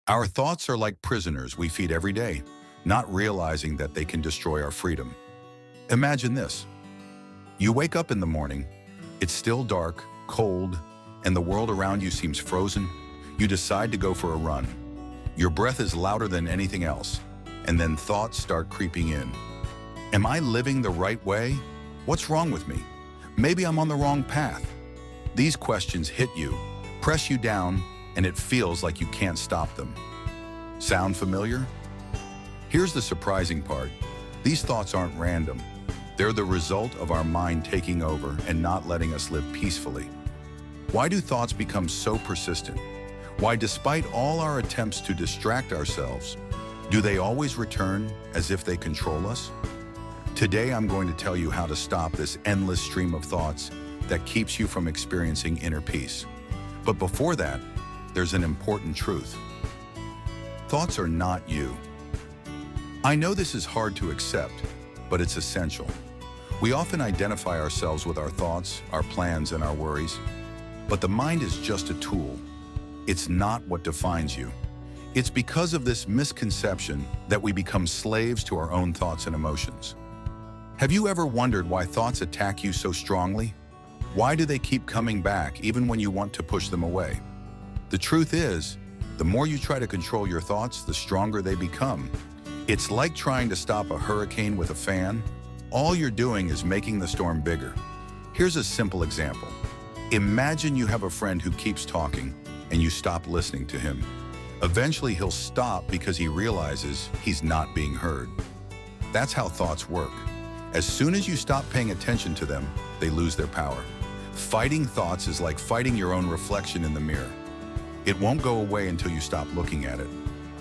Our thoughts are like prisoners we feed every day, not realizing that they can destroy our freedom. Imagine this. You wake up in the morning, it's still dark, cold, and the world around you seems frozen. You decide to go for a run. Your breath is louder than anything else, and then thoughts start creeping in. Am I living the right way? What's wrong with me? Maybe I'm on the wrong path. These questions hit you, press you down, and it feels like you can't stop them. Sound familiar? Here's the surprising part. These thoughts aren't random. They're the result of our mind taking over and not letting us live peacefully. Why do thoughts become so persistent? Why, despite all our attempts to distract ourselves, do they always return as if they control us? Today, I'm going to tell you how to stop this endless stream of thoughts that keeps you from experiencing inner peace. But before that, there's an important truth. Thoughts are not you. I know this is hard to accept, but it's essential. We often identify ourselves with our thoughts, our plans, and our worries. But the mind is just a tool. It's not what defines you. It's because of this misconception that we become slaves to our own thoughts and emotions. Have you ever wondered why thoughts attack you so strongly? Why do they keep coming back even when you want to push them away? The truth is, the more you try to control your thoughts, the stronger they become. It's like trying to stop a hurricane with a fan. All you're doing is making the storm bigger. Here's a simple example. Imagine you have a friend who keeps talking and you stop listening to him. Eventually he'll stop because he realizes he's not being heard. That's how thoughts work. As soon as you stop paying attention to them, they lose their power. Fighting thoughts is like fighting your own reflection in the mirror. It won't go away until you stop looking at it.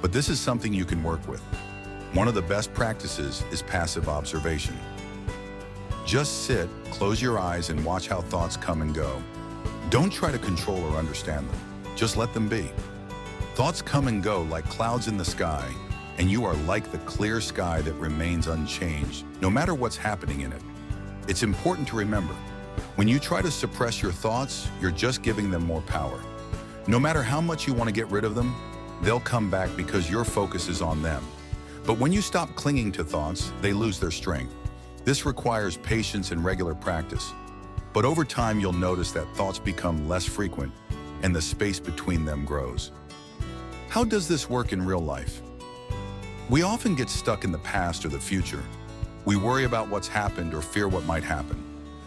But this is something you can work with. One of the best practices is passive observation. Just sit, close your eyes, and watch how thoughts come and go. Don't try to control or understand them. Just let them be. Thoughts come and go like clouds in the sky, and you are like the clear sky that remains unchanged, no matter what's happening in it. It's important to remember, when you try to suppress your thoughts, you're just giving them more power. No matter how much you want to get rid of them, they'll come back because your focus is on them. But when you stop clinging to thoughts, they lose their strength. This requires patience and regular practice. But over time, you'll notice that thoughts become less frequent and the space between them grows. How does this work in real life? We often get stuck in the past or the future. We worry about what's happened or fear what might happen.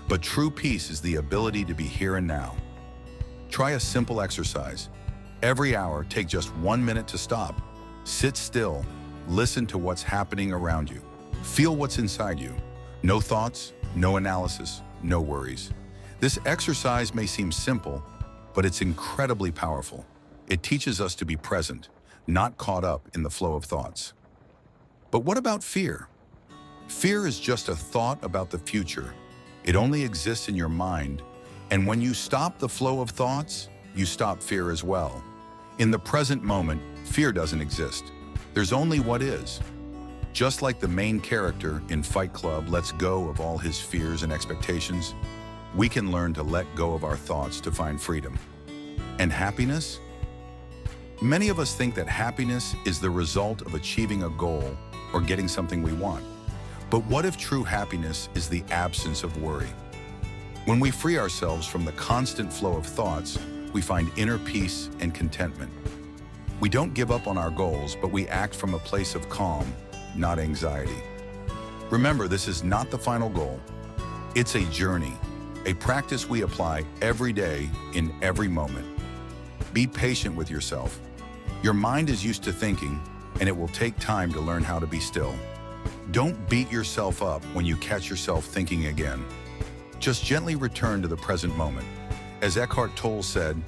But true peace is the ability to be here and now. Try a simple exercise. Every hour, take just 1 minute to stop. Sit still, listen to what's happening around you. Feel what's inside you. No thoughts, no analysis, no worries. This exercise may seem simple, but it's incredibly powerful. It teaches us to be present, not caught up in the flow of thoughts. But what about fear? Fear is just a thought about the future. It only exists in your mind, and when you stop the flow of thoughts, you stop fear as well. In the present moment, fear doesn't exist. There's only what is. Just like the main character in Fight Club lets go of all his fears and expectations, we can learn to let go of our thoughts to find freedom. And happiness? Many of us think that happiness is the result of achieving a goal or getting something we want. But what if true happiness is the absence of worry? When we free ourselves from the constant flow of thoughts, we find inner peace and contentment. We don't give up on our goals, but we act from a place of calm, not anxiety. Remember, this is not the final goal. It's a journey, a practice we apply every day in every moment. Be patient with yourself. Your mind is used to thinking, and it will take time to learn how to be still. Don't beat yourself up when you catch yourself thinking again. Just gently return to the present moment. As Eckhart Tolle said,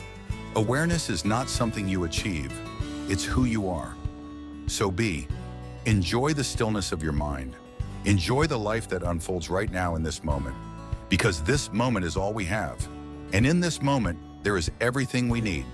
awareness is not something you achieve, it's who you are. So enjoy the stillness of your mind. Enjoy the life that unfolds right now in this moment, because this moment is all we have. And in this moment, there is everything we need.